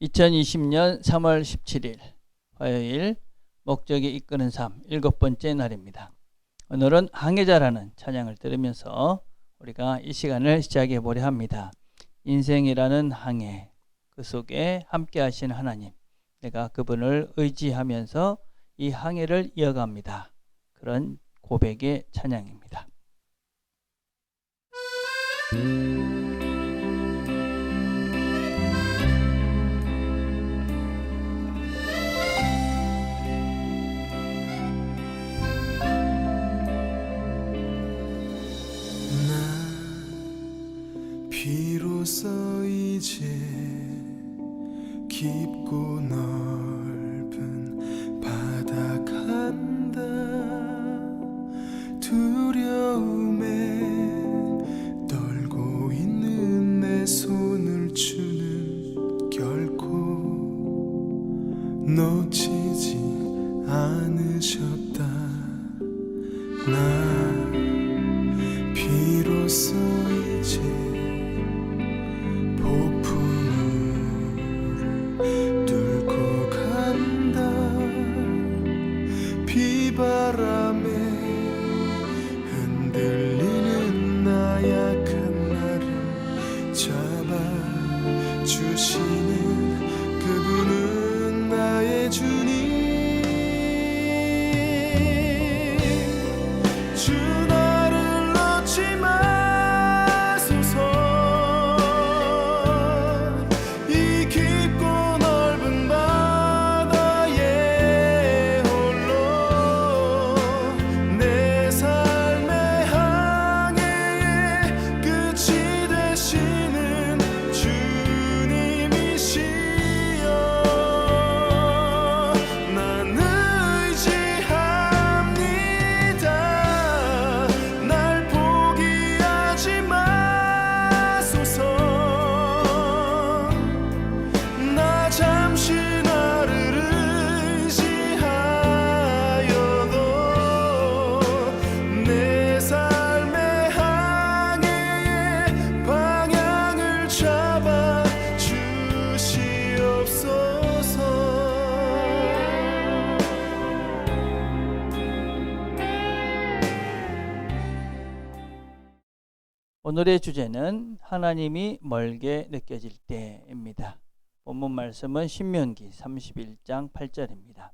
2020년 3월 17일 화요일 목적이 이끄는 삶 7번째 날입니다. 오늘은 항해자라는 찬양을 들으면서 우리가 이 시간을 시작해 보려 합니다. 인생이라는 항해, 그 속에 함께 하신 하나님, 내가 그분을 의지하면서 이 항해를 이어갑니다. 그런 고백의 찬양입니다. 비로소 이제 깊고 넓은 바다 간다. 두려움에 떨고 있는 내 손을 주는 결코 놓치지 않으셨다. 나 비로소 이제 폭풍을 뚫고 간다. 비바람에 흔들리는 나약한 나를 잡아주시는 그분은 나의 주님. 주 나를 놓지 마소서. 이 깊고 넓은 바다에 홀로 내 삶의 항해의 끝이 되시는 주님이시여. 난 의지합니다. 날 포기하지 마소서. 나 잠시 나를 의지하여도 내 삶의 항해의 방향을 잡아 주시옵소서. 오늘의 주제는 하나님이 멀게 느껴질 때입니다. 본문 말씀은 신명기 31장 8절입니다.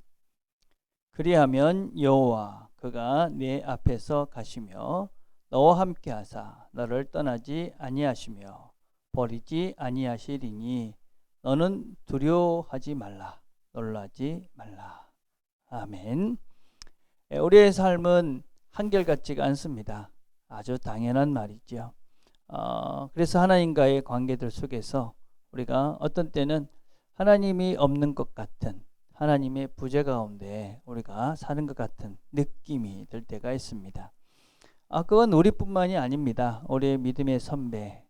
그리하면 여호와 그가 내 앞에서 가시며 너와 함께 하사 너를 떠나지 아니하시며 버리지 아니하시리니 너는 두려워하지 말라, 놀라지 말라. 아멘. 우리의 삶은 한결같지가 않습니다. 아주 당연한 말이죠. 그래서 하나님과의 관계들 속에서 우리가 어떤 때는 하나님이 없는 것 같은, 하나님의 부재 가운데 우리가 사는 것 같은 느낌이 들 때가 있습니다. 그건 우리뿐만이 아닙니다. 우리의 믿음의 선배,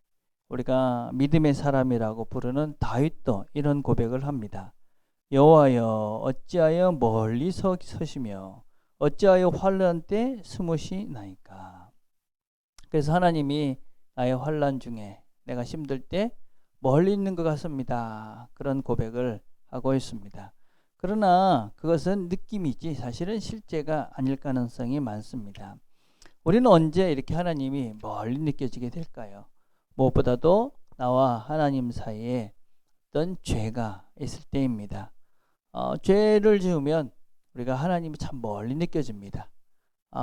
우리가 믿음의 사람이라고 부르는 다윗도 이런 고백을 합니다. 여호와여 어찌하여 멀리 서시며 어찌하여 환난 때 숨으시나이까. 그래서 하나님이 나의 환난 중에 내가 힘들 때 멀리 있는 것 같습니다. 그런 고백을 하고 있습니다. 그러나 그것은 느낌이지 사실은 실제가 아닐 가능성이 많습니다. 우리는 언제 이렇게 하나님이 멀리 느껴지게 될까요? 무엇보다도 나와 하나님 사이에 어떤 죄가 있을 때입니다. 죄를 지으면 우리가 하나님이 참 멀리 느껴집니다.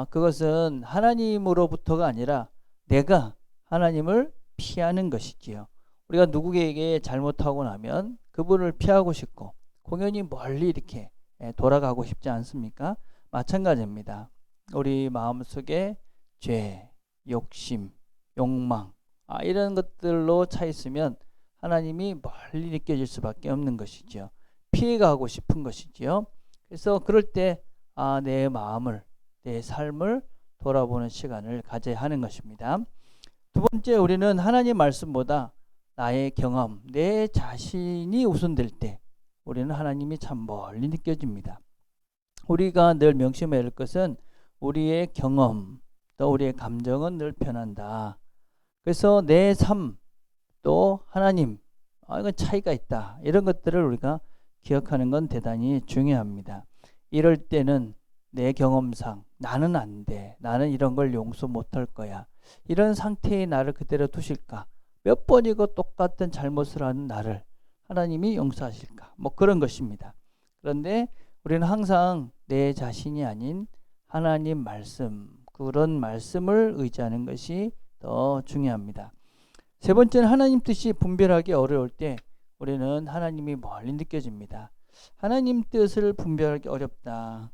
그것은 하나님으로부터가 아니라 내가 하나님을 피하는 것이지요. 우리가 누구에게 잘못하고 나면 그분을 피하고 싶고 공연히 멀리 이렇게 돌아가고 싶지 않습니까? 마찬가지입니다. 우리 마음속에 죄, 욕심, 욕망 이런 것들로 차 있으면 하나님이 멀리 느껴질 수밖에 없는 것이지요. 피해가고 싶은 것이지요. 그래서 그럴 때 내 마음을, 내 삶을 돌아보는 시간을 가져야 하는 것입니다. 두 번째, 우리는 하나님 말씀보다 나의 경험, 내 자신이 우선될 때 우리는 하나님이 참 멀리 느껴집니다. 우리가 늘 명심해야 할 것은 우리의 경험, 또 우리의 감정은 늘 변한다. 그래서 내 삶, 또 하나님 이건 차이가 있다. 이런 것들을 우리가 기억하는 건 대단히 중요합니다. 이럴 때는 내 경험상 나는 안 돼. 나는 이런 걸 용서 못할 거야. 이런 상태의 나를 그대로 두실까? 몇 번이고 똑같은 잘못을 하는 나를 하나님이 용서하실까? 뭐 그런 것입니다. 그런데 우리는 항상 내 자신이 아닌 하나님 말씀, 그런 말씀을 의지하는 것이 더 중요합니다. 세 번째는 하나님 뜻이 분별하기 어려울 때 우리는 하나님이 멀리 느껴집니다. 하나님 뜻을 분별하기 어렵다.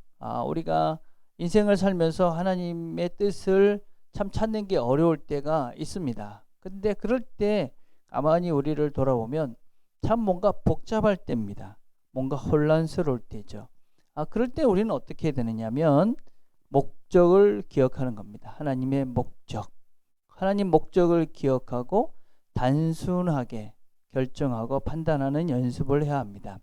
우리가 인생을 살면서 하나님의 뜻을 참 찾는 게 어려울 때가 있습니다. 근데 그럴 때 가만히 우리를 돌아보면 참 뭔가 복잡할 때입니다. 뭔가 혼란스러울 때죠. 그럴 때 우리는 어떻게 해야 되느냐면 목적을 기억하는 겁니다. 하나님의 목적. 하나님 목적을 기억하고 단순하게 결정하고 판단하는 연습을 해야 합니다.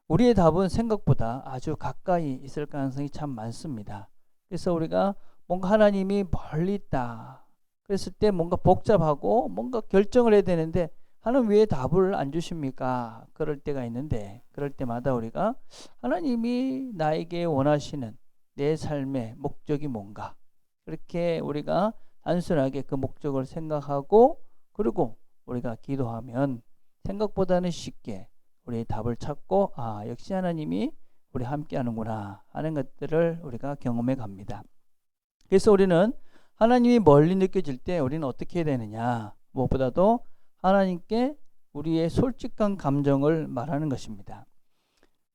우리의 답은 생각보다 아주 가까이 있을 가능성이 참 많습니다. 그래서 우리가 뭔가 하나님이 멀리 있다. 그랬을 때 뭔가 복잡하고 뭔가 결정을 해야 되는데 하나님 왜 답을 안 주십니까? 그럴 때가 있는데 그럴 때마다 우리가 하나님이 나에게 원하시는 내 삶의 목적이 뭔가 그렇게 우리가 단순하게 그 목적을 생각하고 그리고 우리가 기도하면 생각보다는 쉽게 우리의 답을 찾고 역시 하나님이 우리 함께 하는구나 하는 것들을 우리가 경험해 갑니다. 그래서 우리는 하나님이 멀리 느껴질 때 우리는 어떻게 해야 되느냐, 무엇보다도 하나님께 우리의 솔직한 감정을 말하는 것입니다.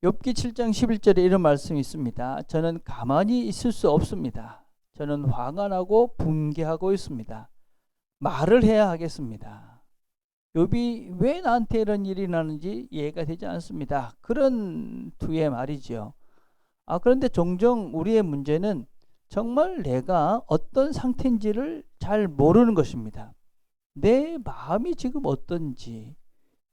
욥기 7장 11절에 이런 말씀이 있습니다. 저는 가만히 있을 수 없습니다. 저는 화가 나고 분개하고 있습니다. 말을 해야 하겠습니다. 욥이 왜 나한테 이런 일이 나는지 이해가 되지 않습니다. 그런 투의 말이죠. 그런데 종종 우리의 문제는 정말 내가 어떤 상태인지를 잘 모르는 것입니다. 내 마음이 지금 어떤지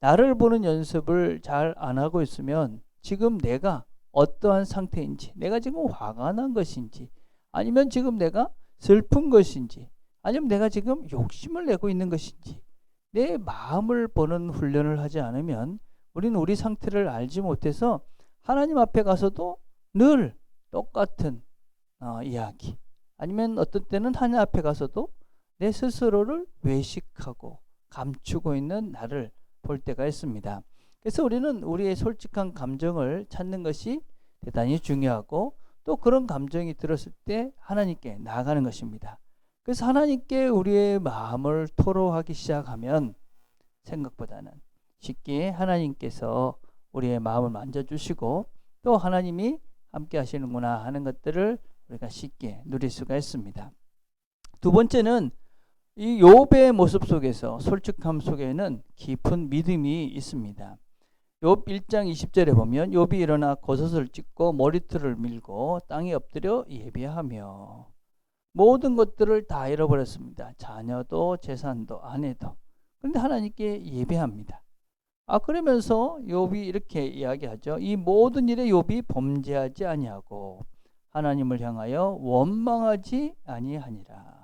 나를 보는 연습을 잘 안 하고 있으면 지금 내가 어떠한 상태인지, 내가 지금 화가 난 것인지, 아니면 지금 내가 슬픈 것인지, 아니면 내가 지금 욕심을 내고 있는 것인지, 내 마음을 보는 훈련을 하지 않으면 우리는 우리 상태를 알지 못해서 하나님 앞에 가서도 늘 똑같은 이야기, 아니면 어떤 때는 하나님 앞에 가서도 내 스스로를 외식하고 감추고 있는 나를 볼 때가 있습니다. 그래서 우리는 우리의 솔직한 감정을 찾는 것이 대단히 중요하고 또 그런 감정이 들었을 때 하나님께 나아가는 것입니다. 그래서 하나님께 우리의 마음을 토로하기 시작하면 생각보다는 쉽게 하나님께서 우리의 마음을 만져주시고 또 하나님이 함께 하시는구나 하는 것들을 우리가 쉽게 누릴 수가 있습니다. 두 번째는 이 욥의 모습 속에서, 솔직함 속에는 깊은 믿음이 있습니다. 욥 1장 20절에 보면 욥이 일어나 겉옷을 찢고 머리털을 밀고 땅에 엎드려 예배하며 모든 것들을 다 잃어버렸습니다. 자녀도 재산도 아내도. 그런데 하나님께 예배합니다. 그러면서 욥이 이렇게 이야기하죠. 이 모든 일에 욥이 범죄하지 아니하고 하나님을 향하여 원망하지 아니하니라.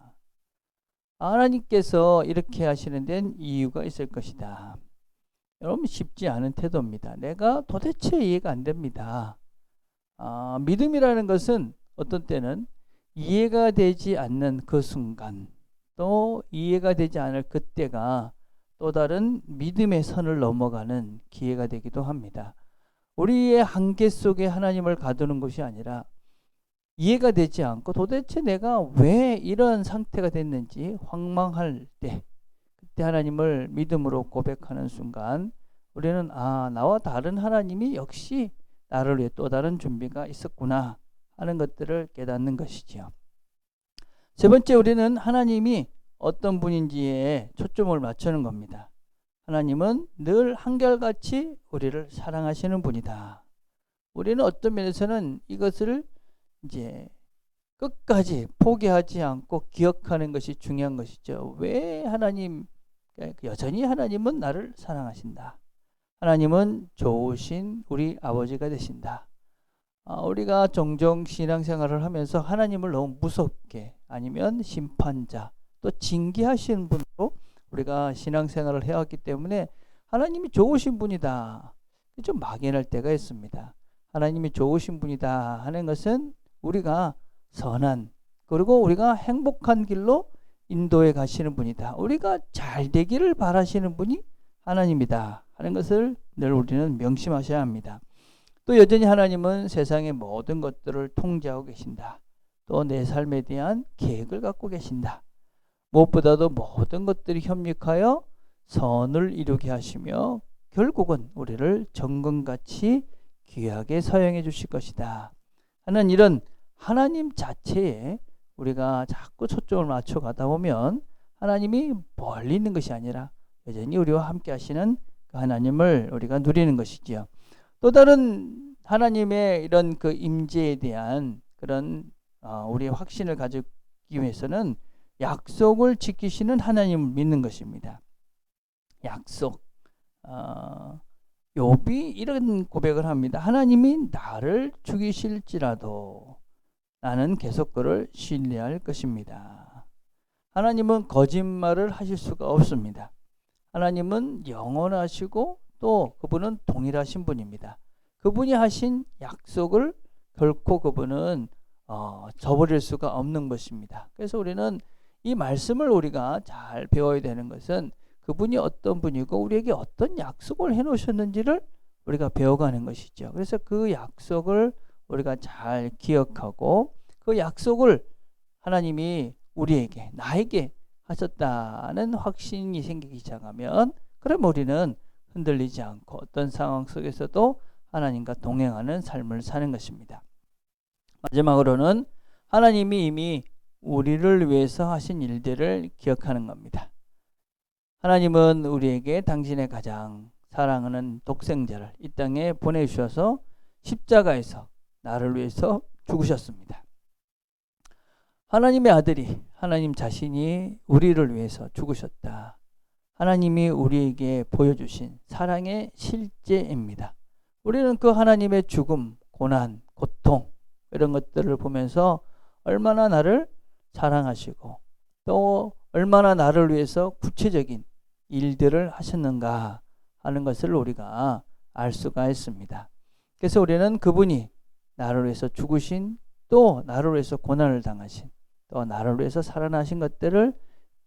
하나님께서 이렇게 하시는 데는 이유가 있을 것이다. 여러분, 쉽지 않은 태도입니다. 내가 도대체 이해가 안 됩니다. 믿음이라는 것은 어떤 때는 이해가 되지 않는 그 순간, 또 이해가 되지 않을 그때가 또 다른 믿음의 선을 넘어가는 기회가 되기도 합니다. 우리의 한계 속에 하나님을 가두는 것이 아니라 이해가 되지 않고 도대체 내가 왜 이런 상태가 됐는지 황망할 때, 그때 하나님을 믿음으로 고백하는 순간 우리는 나와 다른 하나님이 역시 나를 위해 또 다른 준비가 있었구나 하는 것들을 깨닫는 것이지요. 세 번째, 우리는 하나님이 어떤 분인지에 초점을 맞추는 겁니다. 하나님은 늘 한결같이 우리를 사랑하시는 분이다. 우리는 어떤 면에서는 이것을 이제 끝까지 포기하지 않고 기억하는 것이 중요한 것이죠. 왜 여전히 하나님은 나를 사랑하신다. 하나님은 좋으신 우리 아버지가 되신다. 우리가 종종 신앙생활을 하면서 하나님을 너무 무섭게, 아니면 심판자, 또 징계하시는 분으로 우리가 신앙생활을 해왔기 때문에 하나님이 좋으신 분이다. 좀 막연할 때가 있습니다. 하나님이 좋으신 분이다 하는 것은 우리가 선한, 그리고 우리가 행복한 길로 인도해 가시는 분이다. 우리가 잘 되기를 바라시는 분이 하나님이다 하는 것을 늘 우리는 명심하셔야 합니다. 또 여전히 하나님은 세상의 모든 것들을 통제하고 계신다. 또 내 삶에 대한 계획을 갖고 계신다. 무엇보다도 모든 것들이 협력하여 선을 이루게 하시며 결국은 우리를 정금같이 귀하게 사용해 주실 것이다 하는 이런 하나님 자체에 우리가 자꾸 초점을 맞춰 가다 보면 하나님이 멀리 있는 것이 아니라 여전히 우리와 함께 하시는 그 하나님을 우리가 누리는 것이지요. 또 다른 하나님의 이런 그 임재에 대한 그런 우리의 확신을 가지기 위해서는 약속을 지키시는 하나님을 믿는 것입니다. 약속. 욥이 이런 고백을 합니다. 하나님이 나를 죽이실지라도 나는 계속 그를 신뢰할 것입니다. 하나님은 거짓말을 하실 수가 없습니다. 하나님은 영원하시고 또 그분은 동일하신 분입니다. 그분이 하신 약속을 결코 그분은 저버릴 수가 없는 것입니다. 그래서 우리는 이 말씀을 우리가 잘 배워야 되는 것은 그분이 어떤 분이고 우리에게 어떤 약속을 해놓으셨는지를 우리가 배워가는 것이죠. 그래서 그 약속을 우리가 잘 기억하고 그 약속을 하나님이 우리에게, 나에게 하셨다는 확신이 생기기 시작하면 그럼 우리는 흔들리지 않고 어떤 상황 속에서도 하나님과 동행하는 삶을 사는 것입니다. 마지막으로는 하나님이 이미 우리를 위해서 하신 일들을 기억하는 겁니다. 하나님은 우리에게 당신의 가장 사랑하는 독생자를 이 땅에 보내주셔서 십자가에서 나를 위해서 죽으셨습니다. 하나님의 아들이 하나님 자신이 우리를 위해서 죽으셨다. 하나님이 우리에게 보여주신 사랑의 실제입니다. 우리는 그 하나님의 죽음, 고난, 고통 이런 것들을 보면서 얼마나 나를 사랑하시고 또 얼마나 나를 위해서 구체적인 일들을 하셨는가 하는 것을 우리가 알 수가 있습니다. 그래서 우리는 그분이 나를 위해서 죽으신, 또 나를 위해서 고난을 당하신, 또 나를 위해서 살아나신 것들을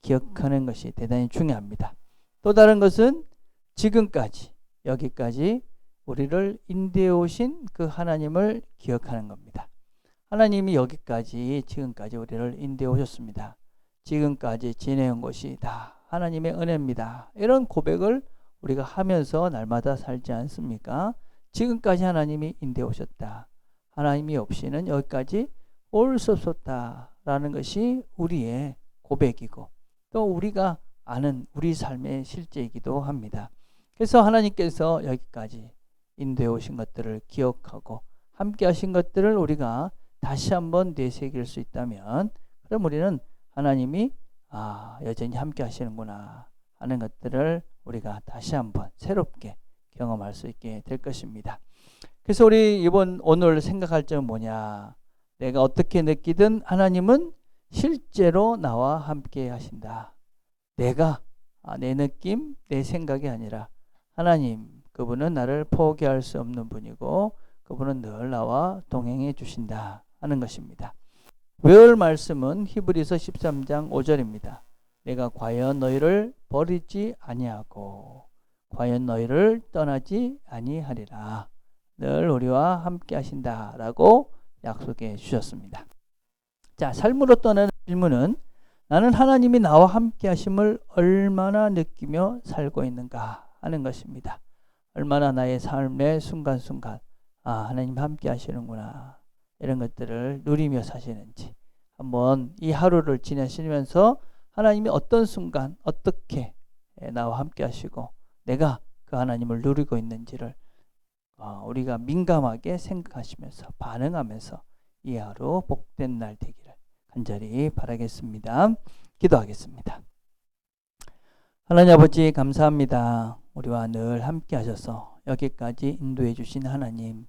기억하는 것이 대단히 중요합니다. 또 다른 것은 지금까지 여기까지 우리를 인도해 오신 그 하나님을 기억하는 겁니다. 하나님이 여기까지 지금까지 우리를 인도해 오셨습니다. 지금까지 지내온 것이 다 하나님의 은혜입니다. 이런 고백을 우리가 하면서 날마다 살지 않습니까? 지금까지 하나님이 인도해 오셨다. 하나님이 없이는 여기까지 올 수 없었다라는 것이 우리의 고백이고 또 우리가 아는 우리 삶의 실제이기도 합니다. 그래서 하나님께서 여기까지 인도해 오신 것들을 기억하고 함께 하신 것들을 우리가 다시 한번 되새길 수 있다면 그럼 우리는 하나님이 여전히 함께 하시는구나 하는 것들을 우리가 다시 한번 새롭게 경험할 수 있게 될 것입니다. 그래서 우리 오늘 생각할 점은 뭐냐? 내가 어떻게 느끼든 하나님은 실제로 나와 함께 하신다. 내가 내 느낌, 내 생각이 아니라 하나님, 그분은 나를 포기할 수 없는 분이고 그분은 늘 나와 동행해 주신다 하는 것입니다. 외울 말씀은 히브리서 13장 5절입니다. 내가 과연 너희를 버리지 아니하고 과연 너희를 떠나지 아니하리라. 늘 우리와 함께 하신다라고 약속해 주셨습니다. 자, 삶으로 떠나는 질문은 나는 하나님이 나와 함께 하심을 얼마나 느끼며 살고 있는가 하는 것입니다. 얼마나 나의 삶의 순간순간 하나님 함께 하시는구나 이런 것들을 누리며 사시는지 한번 이 하루를 지내시면서 하나님이 어떤 순간 어떻게 나와 함께 하시고 내가 그 하나님을 누리고 있는지를 우리가 민감하게 생각하시면서 반응하면서 이 하루 복된 날 되기를 간절히 바라겠습니다. 기도하겠습니다. 하나님 아버지 감사합니다. 우리와 늘 함께 하셔서 여기까지 인도해 주신 하나님.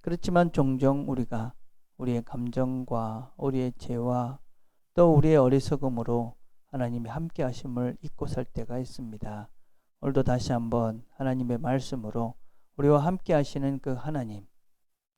그렇지만 종종 우리가 우리의 감정과 우리의 죄와 또 우리의 어리석음으로 하나님이 함께 하심을 잊고 살 때가 있습니다. 오늘도 다시 한번 하나님의 말씀으로 우리와 함께 하시는 그 하나님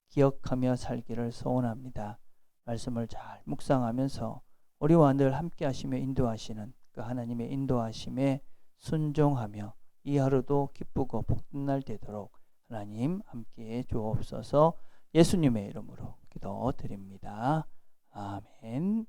기억하며 살기를 소원합니다. 말씀을 잘 묵상하면서 우리와 늘 함께 하시며 인도하시는 그 하나님의 인도하심에 순종하며 이 하루도 기쁘고 복된 날 되도록 하나님 함께해 주옵소서. 예수님의 이름으로 기도드립니다. 아멘.